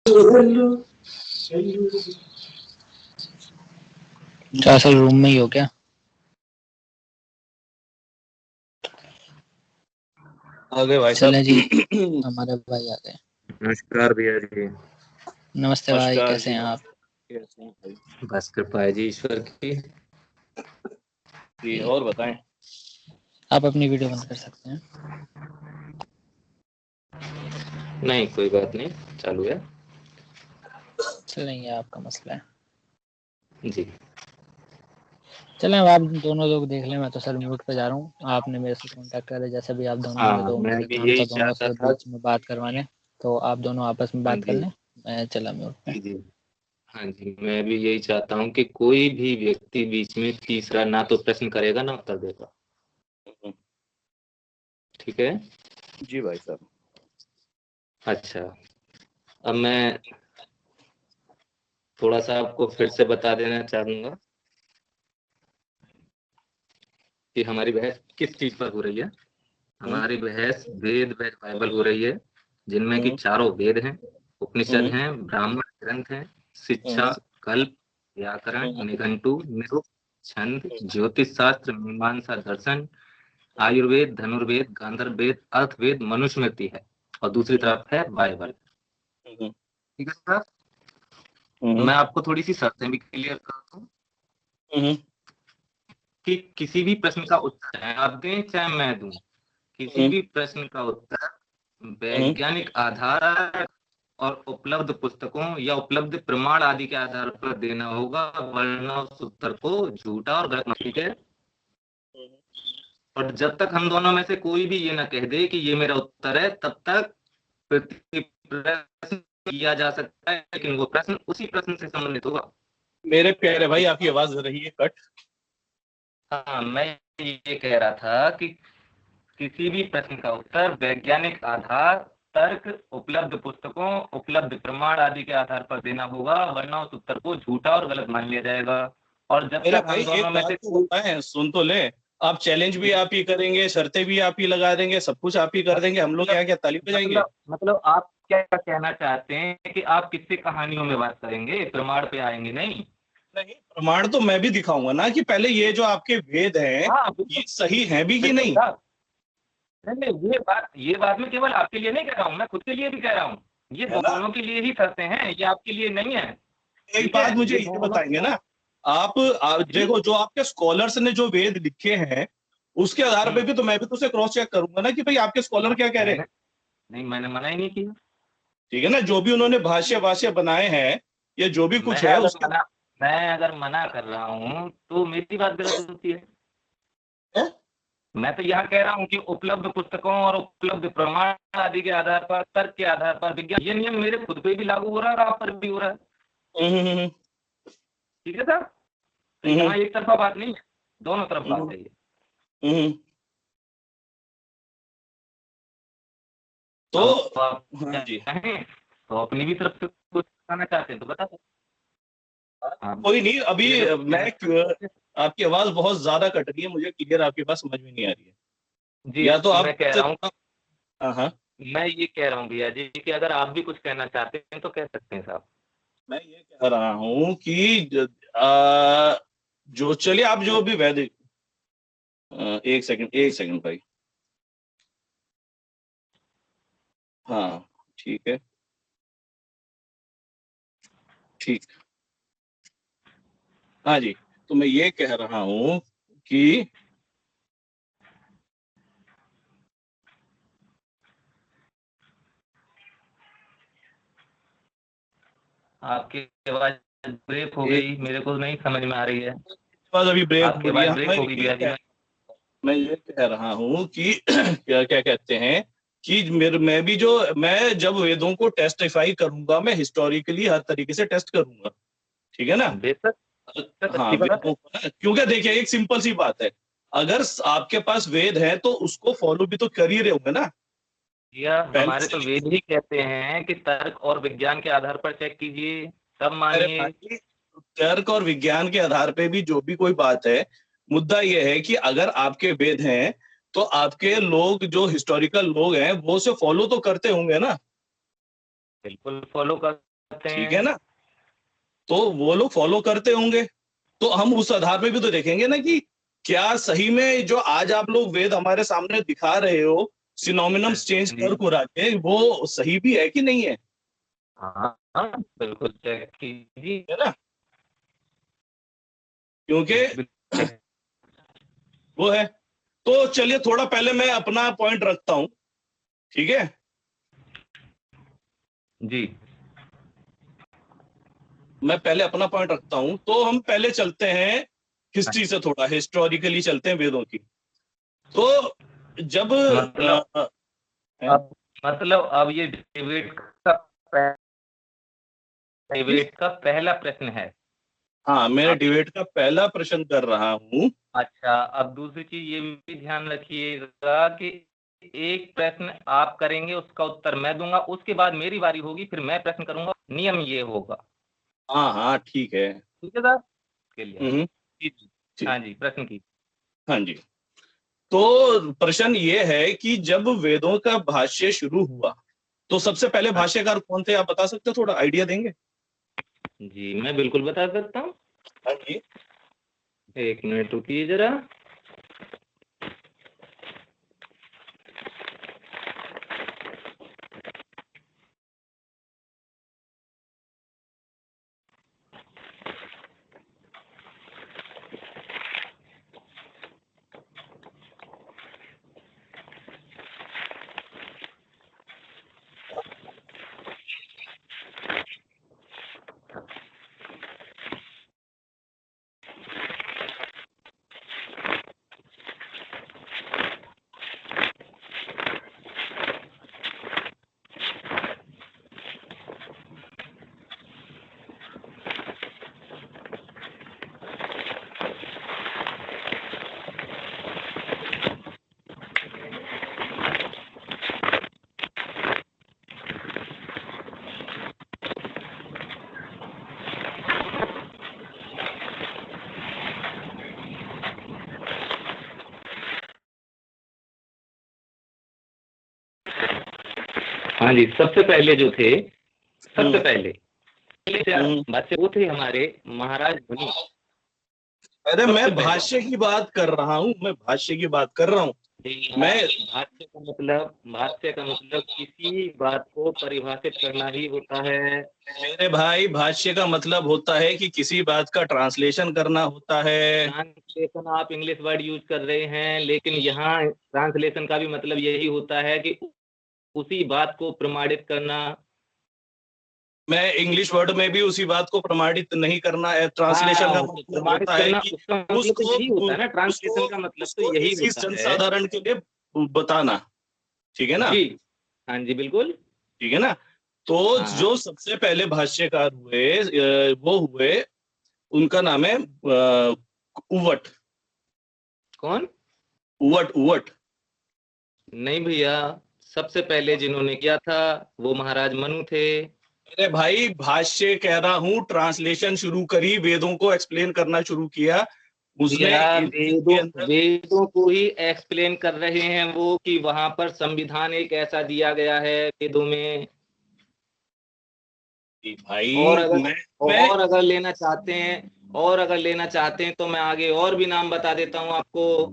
क्या असल रूम में ही हो क्या? आ गए भाई चले जी। साहब। हमारे भाई आ गए। नमस्कार भैया जी। नमस्ते भाई, नमस्कार कैसे जी, हैं आप? कैसे हैं भाई? बस कृपा है जी ईश्वर की। जी और बताएं। आप अपनी वीडियो बंद कर सकते हैं। नहीं कोई बात नहीं, चालू है चलेंगे, आपका मसला है। जी। चलें, अब आप दोनों लोग देख लें। मैं तो सर म्यूट पे जा रहा हूँ। आपने मेरे से कांटेक्ट करा, जैसे भी आप दोनों ने, हाँ तो मैं मेरे भी काम यही था दोनों चाहता से था। बीच में बात करवाने। तो आप दोनों आपस में हाँ बात कर जी। लें, मैं चला म्यूट पे। जी जी। हाँ जी, मैं भी यही चाहता हूँ कि कोई भी व्यक्ति बीच में तीसरा ना तो प्रश्न करेगा ना उत्तर देगा। ठीक है। जी भाई साहब। अच्छा, अब मैं थोड़ा सा आपको फिर से बता देना चाहूंगा कि हमारी बहस किस चीज पर हो रही है। हमारी बहस वेद व बाइबल हो रही है, जिनमें कि चारों वेद हैं, उपनिषद हैं, ब्राह्मण ग्रंथ हैं, शिक्षा, कल्प, व्याकरण, निघंटु, निरुक्त, छंद, ज्योतिष शास्त्र, मीमांसा, दर्शन, आयुर्वेद, धनुर्वेद, गांधर्व वेद, अर्थवेद, मनुस्मृति है, और दूसरी तरफ है बाइबल। ठीक है सर। मैं आपको थोड़ी सी शर्तें भी क्लियर करता हूँ कि किसी भी प्रश्न का उत्तर है आप दें चाहे मैं दूं, किसी भी प्रश्न का उत्तर वैज्ञानिक आधार और उपलब्ध पुस्तकों या उपलब्ध प्रमाण आदि के आधार पर देना होगा, वरना उस उत्तर को झूठा और गलत मानना है। और जब तक हम दोनों में से कोई भी ये ना कह दे कि ये मेरा उत्तर है, तब तक प्रश्न किया जा सकता है, लेकिन वो प्रश्न उसी प्रश्न से संबंधित होगा। मेरे प्यारे भाई, आपकी आवाज रही है कट। हाँ, मैं ये कह रहा था कि किसी भी प्रश्न का उत्तर वैज्ञानिक आधार, तर्क, उपलब्ध पुस्तकों, उपलब्ध प्रमाण आदि के आधार पर देना होगा, वरना उस उत्तर को झूठा और गलत मान लिया जाएगा। और जब मेरे तक भाई हम दोनों एक में बात से तो बताएं, सुन तो ले। आप चैलेंज भी आप ही करेंगे, शर्तें भी आप ही लगा देंगे, सब कुछ आप ही कर देंगे, हम लोग यहाँ क्या ताली बजाएंगे? मतलब आप क्या कहना चाहते हैं कि आप किससे कहानियों में बात करेंगे, प्रमाण पे आएंगे नहीं? नहीं, प्रमाण तो मैं भी दिखाऊंगा ना कि पहले ये जो आपके वेद हैं हाँ ये बिल्कुल। सही है भी कि बिल्कुल नहीं। साहब। नहीं नहीं, ये बात मैं केवल आपके लिए नहीं कह रहा हूँ, मैं खुद के लिए भी कह रहा हूँ। ये है ना? दोनों के लिए ही शर्तें हैं, ये आपके लिए नहीं है। एक ठीक है, बात मुझे ये ये दोनों। बताएंगे ना आप जी। देखो, जो आपके स्कॉलर्स ने जो वेद लिखे हैं उसके आधार पे भी तो मैं भी तो उसे क्रॉस चेक करूंगा ना कि भाई आपके स्कॉलर क्या कह रहे हैं। मैंने नहीं, मैंने मना ही नहीं किया। ठीक है ना? जो भी उन्होंने भाष्य भाष्य बनाए हैं या जो भी मैं कुछ है अगर उसके मना मैं अगर मना कर रहा हूँ तो मेरी बात गलत होती है। है? मैं तो यह कह रहा हूँ कि उपलब्ध पुस्तकों और उपलब्ध प्रमाण आदि के आधार पर, तर्क के आधार पर, विज्ञान, ये नियम मेरे खुद पे भी लागू हो रहा है और आप पर भी हो रहा है। हम्म, ठीक है सर। तो हम्म, यहाँ एक तरफा बात नहीं है, दोनों तरफ बात हम्म, है ये। हम्म। तो अब आप हाँ जी। चाहें तो अपनी भी तरफ से कुछ बताना चाहते हैं तो बता सकते हैं। आप कोई नहीं, अभी भी अगर कुछ कहना मैं चाहते हैं। आपकी आवाज बहुत ज्यादा कट रही है, मुझे क्लियर आपकी बात समझ में नहीं आ रही है। जी, या तो आप मैं कह रहा हूँ, हाँ हाँ। मैं ये कह रहा हूँ भैया जी कि अगर आप भी कुछ कहना चाहते हैं तो कह सकते हैं साहब। मैं ये कह रहा हूँ कि आ, जो चलिए आप जो भी वैदिक एक सेकंड भाई। हाँ ठीक है, ठीक। हाँ जी, तो मैं ये कह रहा हूँ कि आपकी आवाज ब्रेक हो एक गई, मेरे को नहीं समझ में आ रही है। बात अभी ब्रेक आपकी हो रही है। आवाज हाँ, ब्रेक हो गई भैया जी। मैं ये कह रहा हूँ कि क्या क्या कहते हैं कि मैं भी जो मैं जब वेदों को टेस्टिफाई करूंगा, मैं हिस्टोरिकली हर तरीके से टेस्ट करूंगा। ठीक है ना? बेशक, बेशक हाँ, अच्छी बात है। वेदों को ना, क्योंकि देखिए एक सिंपल सी बात है, अगर आपके पास वेद है तो उसको फॉलो भी तो कर ही रहे होंगे ना भैया पहले हमारे से तो वेद ही कहते हैं कि तर्क और विज्ञान के आधार पर चेक कीजिए, तब अरे मानिए। भाई, तर्क और विज्ञान के आधार पे भी जो भी कोई बात है, मुद्दा यह है कि अगर आपके वेद हैं तो आपके लोग जो हिस्टोरिकल लोग हैं वो उसे फॉलो तो करते होंगे ना। बिल्कुल फॉलो कर ठीक है ना, तो वो लोग फॉलो करते होंगे, तो हम उस आधार पे भी तो देखेंगे ना कि क्या सही में जो आज आप लोग वेद हमारे सामने दिखा रहे हो सिनोमिनम्स चेंज कर कुरा के, वो सही भी है कि नहीं है। हाँ हाँ बिल्कुल चेक कीजिए, है ना, क्योंकि वो है। तो चलिए थोड़ा पहले मैं अपना पॉइंट रखता हूं, ठीक है जी। मैं पहले अपना पॉइंट रखता हूं, तो हम पहले चलते हैं हिस्ट्री से, थोड़ा हिस्टोरिकली चलते हैं वेदों की। तो जब मतलब अब अब ये डिबेट का पहला प्रश्न है। हाँ, मैं डिबेट का पहला प्रश्न कर रहा हूं। अच्छा, अब दूसरी चीज ये भी ध्यान रखिएगा कि एक प्रश्न आप करेंगे, उसका उत्तर मैं दूंगा, उसके बाद मेरी बारी होगी, फिर मैं प्रश्न करूंगा, नियम ये होगा। हाँ हाँ ठीक है। ठीक है सर, के लिए हम्म, जी जी। ठीक। हाँ जी, प्रश्न की। हाँ जी, तो प्रश्न ये है कि जब वेदों का भाष्य शुरू हुआ, तो सबसे पहले भाष्यकार कौन थे, आप बता सकते हो, थोड़ा आइडिया देंगे। जी मैं बिल्कुल बता सकता हूँ, हाँ जी। एक मिनट रुकिए जरा। हाँ जी, सबसे पहले जो थे, सबसे पहले भाष्य वो थे हमारे महाराज मुनि। अरे मैं भाष्य की बात कर रहा हूँ, मैं भाष्य की बात कर रहा हूँ। मैं भाष्य का मतलब किसी बात को परिभाषित करना ही होता है। मेरे भाई, भाष्य का मतलब होता है कि किसी बात का ट्रांसलेशन करना होता है। ट्रांसलेशन आप इंग्लिश वर्ड यूज कर रहे हैं, लेकिन यहाँ ट्रांसलेशन का भी मतलब यही होता है कि उसी बात को प्रमाणित करना। मैं इंग्लिश वर्ड में भी उसी बात को प्रमाणित नहीं करना है। ट्रांसलेशन का मतलब प्रमाणित होता है करना, कि उसका मतलब तो यही होता है ना, ट्रांसलेशन का मतलब तो उसको यही इसी होता है। जनसाधारण के लिए बताना, ठीक है ना। जी हाँ जी बिल्कुल। ठीक है ना, तो जो सबसे पहले भाष्यकार हुए वो हुए, उनका नाम है उवट। कौन? उवट, उवट। नहीं भैया, सबसे पहले जिन्होंने किया था वो महाराज मनु थे। अरे भाई, भाष्य कह रहा हूँ, ट्रांसलेशन शुरू करी, वेदों को एक्सप्लेन करना शुरू किया उसने। वेदों को ही एक्सप्लेन कर रहे हैं वो, कि वहां पर संविधान एक ऐसा दिया गया है वेदों में। भाई और अगर लेना चाहते हैं, तो मैं आगे और भी नाम बता देता हूँ आपको।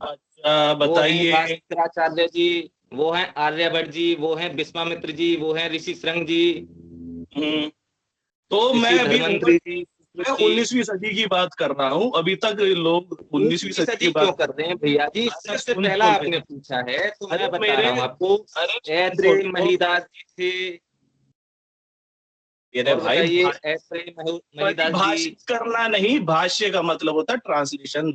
अच्छा बताइए। शंकराचार्य जी, वो हैं आर्यभट्ट जी, वो हैं विश्वामित्र जी, वो हैं ऋषि श्रृंग जी, तो मैं अभी धर्मंत्री जी। मैं 19वीं सदी की बात कर रहा हूँ। अभी तक लोग 19वीं सदी की क्यों बात कर रहे हैं भैया जी? सबसे पहला आपने पूछा है तो मैं बता रहा हूँ आपको। ऐत्रेय महीदास जी थे। और भाई, बताइए, ऐत्रेय महीदास जी। भाष्य करना नहीं, भाष्य का मतलब होता है ट्रांसलेशन।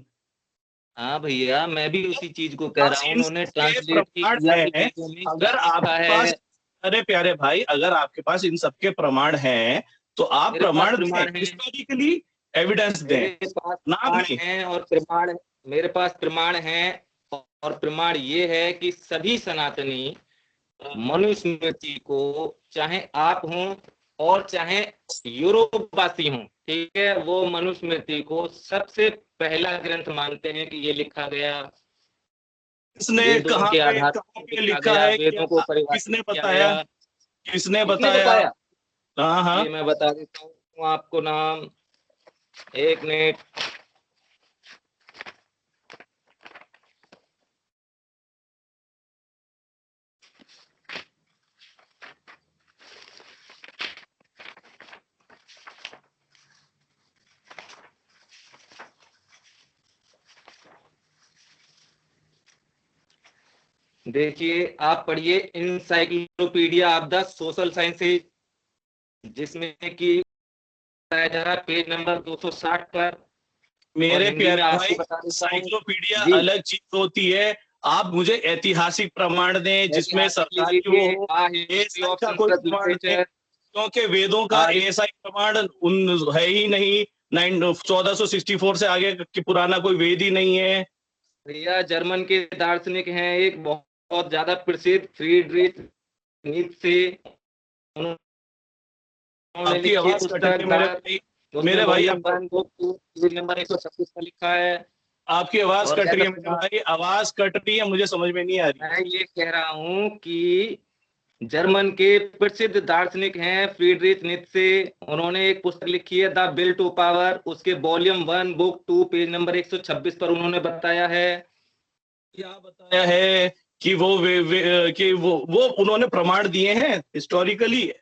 हाँ भैया, मैं भी उसी चीज को कह रहा हूँ, उन्होंने ट्रांसलेट किया है। अगर आपके पास, अरे प्यारे भाई, अगर आपके पास इन सबके प्रमाण हैं तो आप प्रमाण दें, हिस्टोरिकली एविडेंस दें। मेरे पास प्रमाण हैं और प्रमाण, मेरे पास प्रमाण हैं, और प्रमाण ये है कि सभी सनातनी मनुस्मृति को, चाहे आप हों और चाहे यूरोप वासी हों, ठीक है, वो मनुस्मृति को सबसे पहला ग्रंथ मानते हैं कि ये लिखा गया। किसने कहाँ पे लिखा है, वेदों को किसने परिभाषित किया बताया, गया। किसने बताया? हाँ हाँ ये मैं बता देता हूँ आपको नाम, 1 मिनट। देखिए, आप पढ़िए encyclopedia of the social sciences, जिसमें कि बताया जा रहा है पेज नंबर 260 पर। और मेरे हिंदी प्यारे में आपको भाई, बता देता हूँ साइक्लोपीडिया जी। अलग चीज होती है। आप मुझे ऐतिहासिक प्रमाण दें जिसमें ऐतिहासिक लिख सरकारी लीजिए, वो आ हिस्ट्री एएसआई ऑफ का कोई संस्कृत प्रमाण दें, लिटरेचर। क्योंकि वेदों का एएसआई प्रमाण उन है ही नहीं। 1464 से आगे कि पुराना कोई वेद ही नहीं है। भैया जर्मन के दार्शनिक हैं एक बहुत ज्यादा प्रसिद्ध, फ्रीडरिच नीत्शे। उन्होंने आपकी लिखी है आवाज कट रही है पुस्तक मेरे द, भाई। उसमें मेरे भाई वॉल्यूम आपको 1 बुक 2 पेज नंबर 126 पर लिखा है। आपकी आवाज और कट रही है कहता मेरे सुना, भाई, आवाज कट रही है, मुझे समझ में नहीं आ रही। मैं ये कह रहा हूँ कि जर्मन के प्रसिद्ध दार्शनिक हैं फ्रीडरिच नीत्शे। उन्होंने एक पुस्तक लिखी है द विल टू पावर, उसके वॉल्यूम 1 बुक 2 पेज नंबर 126 पर उन्होंने बताया है। क्या बताया है कि कि वो उन्होंने प्रमाण दिए हैं हिस्टोरिकली, कि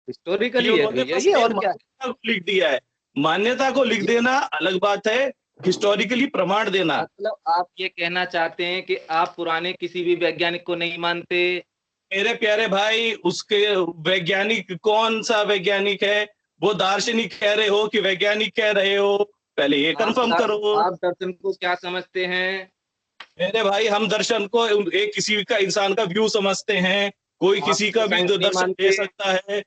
हिस्टोरिकली है उन्होंने भैया बस ये, एक और क्या। मान्यता को लिख दिया है। मान्यता को लिख ये देना अलग बात है, हिस्टोरिकली प्रमाण देना। मतलब आप ये कहना चाहते हैं कि आप पुराने किसी भी वैज्ञानिक को नहीं मानते। मेरे प्यारे भाई, उसके वैज्ञानिक कौन सा वैज्ञानिक है? वो दार्शनिक कह रहे हो कि वैज्ञानिक कह रहे हो? पहले ये कंफर्म करो। आप दर्शन को क्या समझते हैं? मेरे भाई, हम दर्शन को एक किसी का इंसान का व्यू समझते हैं। कोई आप किसी उसको का भी साइंस नहीं दर्शन दे मानते। सकता है।